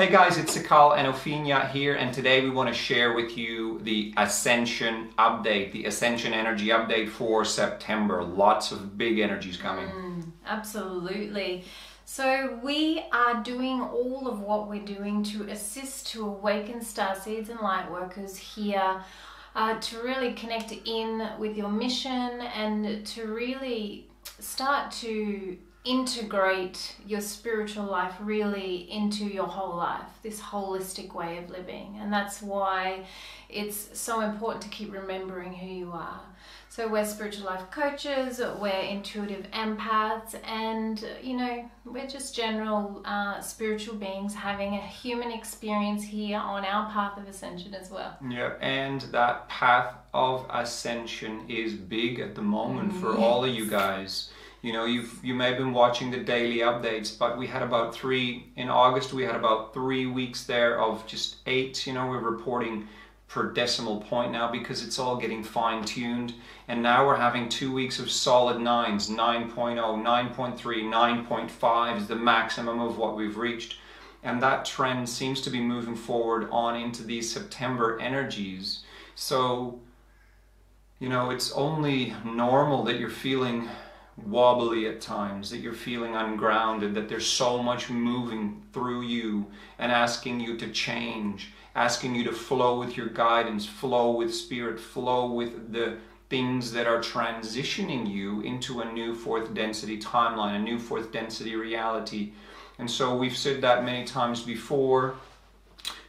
Hey guys, it's Sikaal and Opheana here, and today we want to share with you the Ascension update, the Ascension energy update for September. Lots of big energies coming. Absolutely. So we are doing all of what we're doing to assist to awaken starseeds and lightworkers here, to really connect in with your mission and to really start to integrate your spiritual life really into your whole life, this holistic way of living. And that's why it's so important to keep remembering who you are. So we're spiritual life coaches, we're intuitive empaths, and we're just general spiritual beings having a human experience here on our path of ascension as well. Yeah, and that path of ascension is big at the moment for all of you guys. You know, you may have been watching the daily updates, but we had about in August we had about 3 weeks there of just 8. We're reporting per decimal point now because it's all getting fine-tuned, and now we're having 2 weeks of solid 9s. 9.0, 9.3, 9.5 is the maximum of what we've reached, and that trend seems to be moving forward on into these September energies. So it's only normal that you're feeling wobbly at times, that you're feeling ungrounded, that there's so much moving through you and asking you to change, asking you to flow with your guidance, flow with spirit, flow with the things that are transitioning you into a new fourth density timeline, a new fourth density reality. And so we've said that many times before.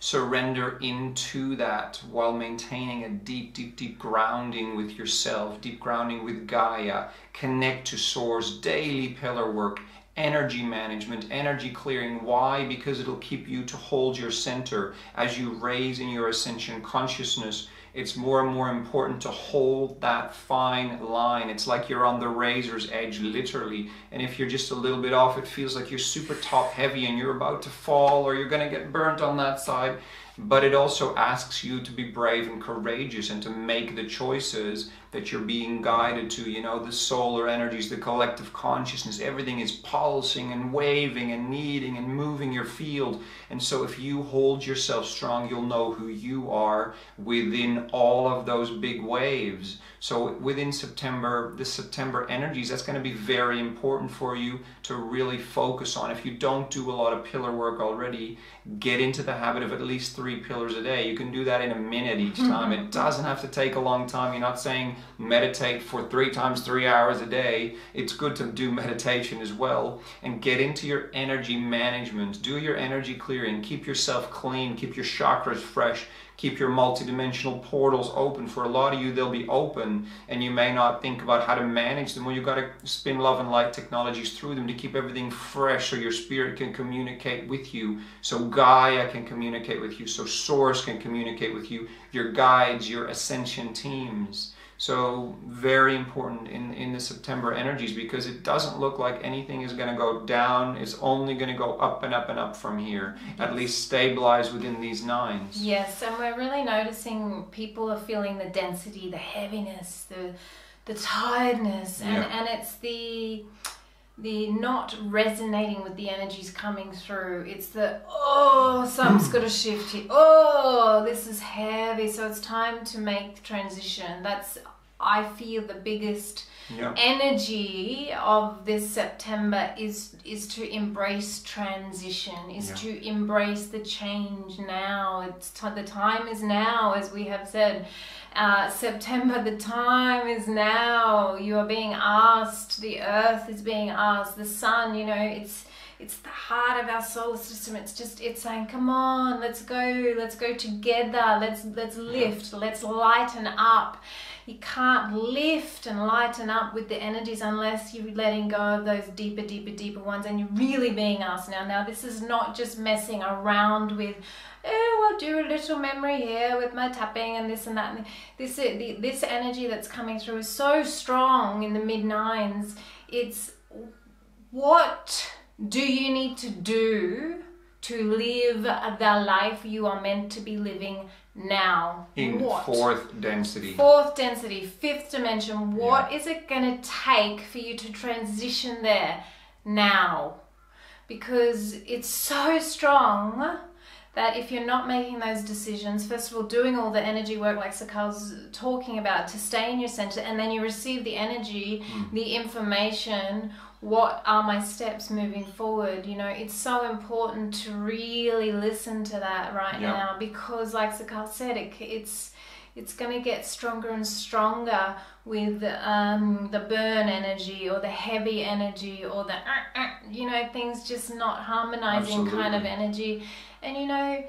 Surrender into that while maintaining a deep, deep, deep grounding with yourself, deep grounding with Gaia. Connect to Source, daily pillar work, energy management, energy clearing. Why? Because it'll keep you to hold your center. As you raise in your ascension consciousness, it's more and more important to hold that fine line. It's like you're on the razor's edge, literally. And if you're just a little bit off, it feels like you're super top heavy and you're about to fall, or you're going to get burnt on that side. But it also asks you to be brave and courageous and to make the choices that you're being guided to. The solar energies, the collective consciousness, everything is pulsing and waving and kneading and moving your field. And so if you hold yourself strong, you'll know who you are within all of those big waves. So within September, the September energies, that's going to be very important for you to really focus on. If you don't do a lot of pillar work already, get into the habit of at least 3 pillars a day. You can do that in a minute each time. It doesn't have to take a long time. You're not saying meditate for 3 times 3 hours a day. It's good to do meditation as well, and get into your energy management. Do your energy clearing. Keep yourself clean. Keep your chakras fresh. Keep your multidimensional portals open. For a lot of you, they'll be open and you may not think about how to manage them. Well, you've got to spin love and light technologies through them to keep everything fresh so your spirit can communicate with you, so Gaia can communicate with you, so Source can communicate with you, your guides, your ascension teams. So very important in the September energies, because it doesn't look like anything is going to go down. It's only going to go up and up and up from here. At least stabilize within these 9s. Yes, and we're really noticing people are feeling the density, the heaviness, the tiredness, and it's the not resonating with the energies coming through. It's something's got to shift here. This is heavy. So it's time to make the transition. That's, I feel, the biggest energy of this September is to embrace transition, to embrace the change now. The time is now, as we have said. September, the time is now. You are being asked, the earth is being asked, the sun, it's the heart of our solar system. It's saying, come on, let's go together, let's lift, let's lighten up. You can't lift and lighten up with the energies unless you're letting go of those deeper ones, and you're really being asked now. Now, this is not just messing around with, I'll do a little memory here with my tapping and this and that. And this energy that's coming through is so strong in the mid-9s. It's, what do you need to do to live the life you are meant to be living now? In fourth density. Fourth density, fifth dimension. What is it going to take for you to transition there now? Because it's so strong that if you're not making those decisions, first of all, doing all the energy work like Sikaal's talking about to stay in your center, and then you receive the energy, the information, what are my steps moving forward? You know, it's so important to really listen to that now, because like Sikaal said, it's going to get stronger and stronger with the burn energy or the heavy energy or the you know, things just not harmonizing kind of energy. And you know,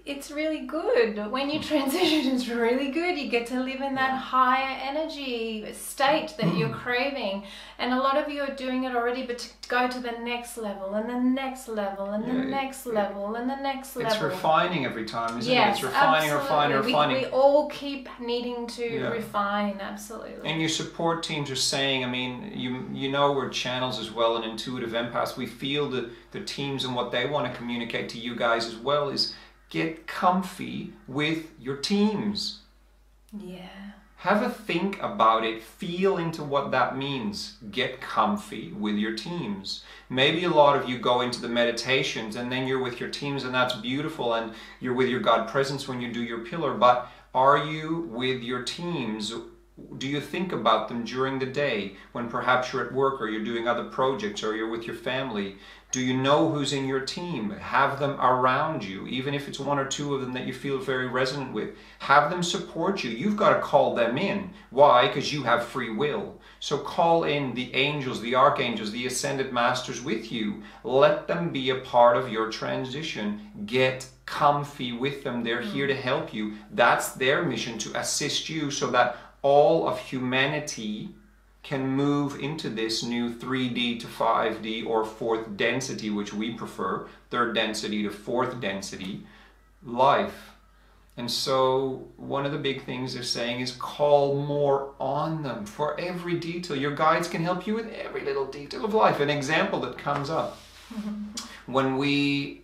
it's really good when you transition. It's really good. You get to live in that higher energy state that you're craving, and a lot of you are doing it already, but to go to the next level and the next level and the next level and the next level. It's refining every time, isn't it? It's refining, refining. We all keep needing to refine, absolutely. And your support teams are saying, I mean, you know, we're channels as well and intuitive empaths. We feel the teams and what they want to communicate to you guys as well is get comfy with your teams. Yeah. Have a think about it. Feel into what that means. Get comfy with your teams. Maybe a lot of you go into the meditations and then you're with your teams, and that's beautiful, and you're with your God presence when you do your pillar. But are you with your teams? Do you think about them during the day when perhaps you're at work or you're doing other projects or you're with your family? Do you know who's in your team? Have them around you, even if it's one or two of them that you feel very resonant with. Have them support you. You've got to call them in. Why? Because you have free will. So call in the angels, the archangels, the ascended masters with you. Let them be a part of your transition. Get comfy with them. They're here to help you. That's their mission, to assist you so that all of humanity can move into this new 3D to 5D or fourth density, which we prefer, third density to fourth density life. And so one of the big things they're saying is call more on them for every detail. Your guides can help you with every little detail of life. An example that comes up, when we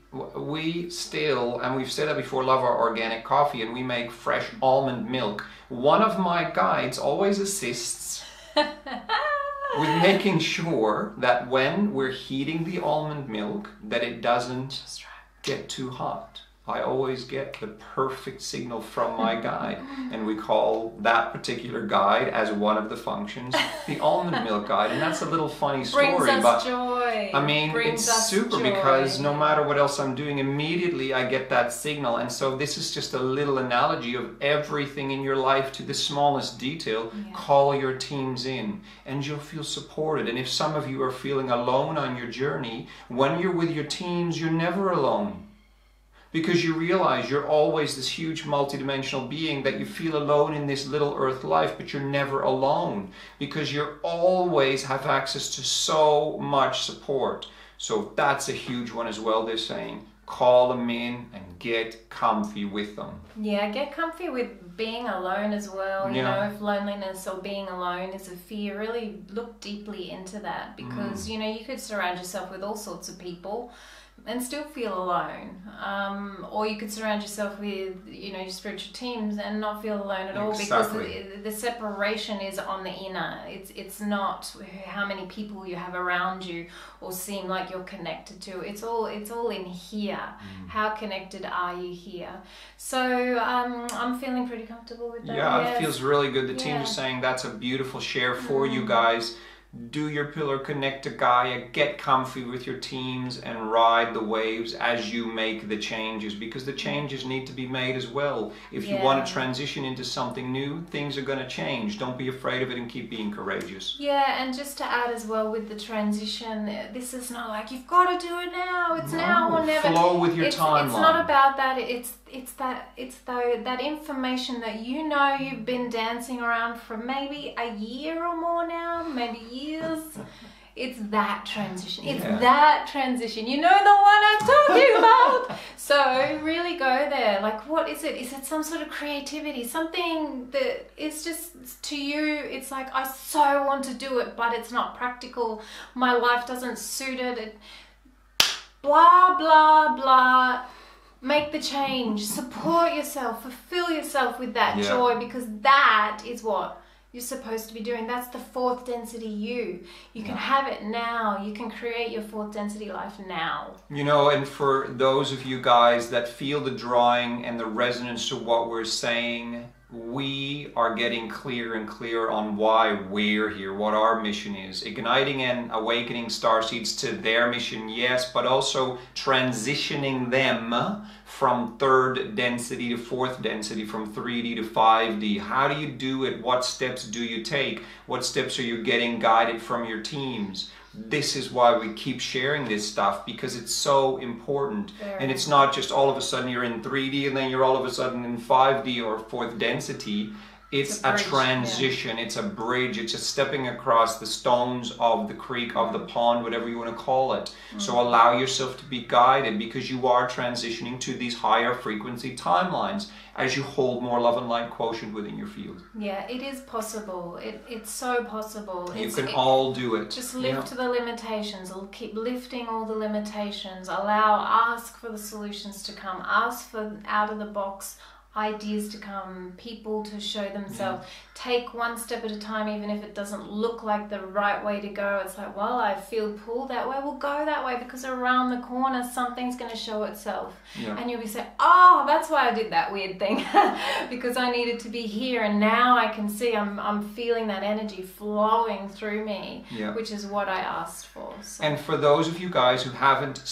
still, and we've said that before, love our organic coffee, and we make fresh almond milk. One of my guides always assists with making sure that when we're heating the almond milk, that it doesn't get too hot. I always get the perfect signal from my guide, and we call that particular guide as one of the functions the almond milk guide. And that's a little funny story, but joy. I mean, it's super because no matter what else I'm doing, immediately I get that signal. And so this is just a little analogy of everything in your life to the smallest detail. Call your teams in and you'll feel supported. And if some of you are feeling alone on your journey, when you're with your teams, you're never alone. Because you realize you're always this huge multidimensional being, that you feel alone in this little earth life, but you're never alone because you always have access to so much support. So that's a huge one as well. They're saying call them in and get comfy with them. Yeah, get comfy with being alone as well. You know, if loneliness or being alone is a fear, really look deeply into that, because you know, you could surround yourself with all sorts of people and still feel alone, or you could surround yourself with, you know, your spiritual teams and not feel alone at all, because the separation is on the inner. It's not how many people you have around you or seem like you're connected to. It's all in here. How connected are you here? So I'm feeling pretty comfortable with that. Yeah, it feels really good. The team is saying that's a beautiful share for you guys. Do your pillar, connect to Gaia, get comfy with your teams, and ride the waves as you make the changes, because the changes need to be made as well. If you want to transition into something new, things are going to change. Don't be afraid of it and keep being courageous. Yeah, and just to add as well with the transition, this is not like you've got to do it now. It's now or never. Flow with your timeline. It's not about that. It's that information that you know you've been dancing around for maybe a year or more now, maybe years. It's that transition. It's that transition. You know the one I'm talking about. So really go there. Like, what is it? Is it some sort of creativity? Something that is just to you, it's like, I so want to do it, but it's not practical. My life doesn't suit it. Blah, blah, blah. Make the change. Support yourself. Fulfill yourself with that joy, because that is what you're supposed to be doing. That's the fourth density you. You can have it now. You can create your fourth density life now. You know, and for those of you guys that feel the drawing and the resonance to what we're saying, we are getting clearer and clearer on why we're here, what our mission is. Igniting and awakening starseeds to their mission, yes, but also transitioning them from third density to fourth density, from 3D to 5D. How do you do it? What steps do you take? What steps are you getting guided from your teams? This is why we keep sharing this stuff, because it's so important. And it's not just all of a sudden you're in 3D and then you're all of a sudden in 5D or fourth density. It's a transition, it's a bridge, it's just stepping across the stones of the creek, of the pond, whatever you want to call it. So allow yourself to be guided, because you are transitioning to these higher frequency timelines as you hold more love and light quotient within your field. Yeah, it is possible. It's so possible. You can all do it. Just lift the limitations. Keep lifting all the limitations. Ask for the solutions to come. Ask for out of the box ideas to come, people to show themselves. Take one step at a time, even if it doesn't look like the right way to go. It's like, well, I feel pulled that way, we'll go that way, because around the corner something's going to show itself. And you'll be saying, oh, that's why I did that weird thing, because I needed to be here, and now I can see I'm feeling that energy flowing through me, which is what I asked for. So. And for those of you guys who haven't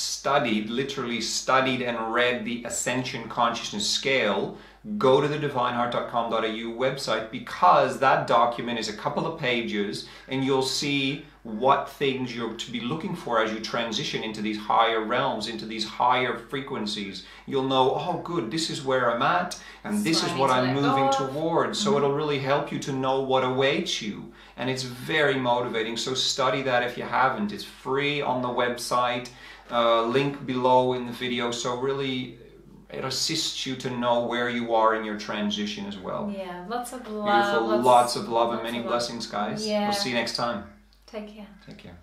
literally studied and read the Ascension Consciousness Scale, go to the divineheart.com.au website, because that document is a couple of pages and you'll see what things you're to be looking for as you transition into these higher realms, into these higher frequencies. You'll know, oh good, this is where I'm at and this is what I'm moving towards. So it'll really help you to know what awaits you. And it's very motivating. So study that if you haven't. It's free on the website. Link below in the video. So really, it assists you to know where you are in your transition as well. Yeah, lots of love. Beautiful, lots of love and many blessings, guys. Yeah. We'll see you next time. Take care. Take care.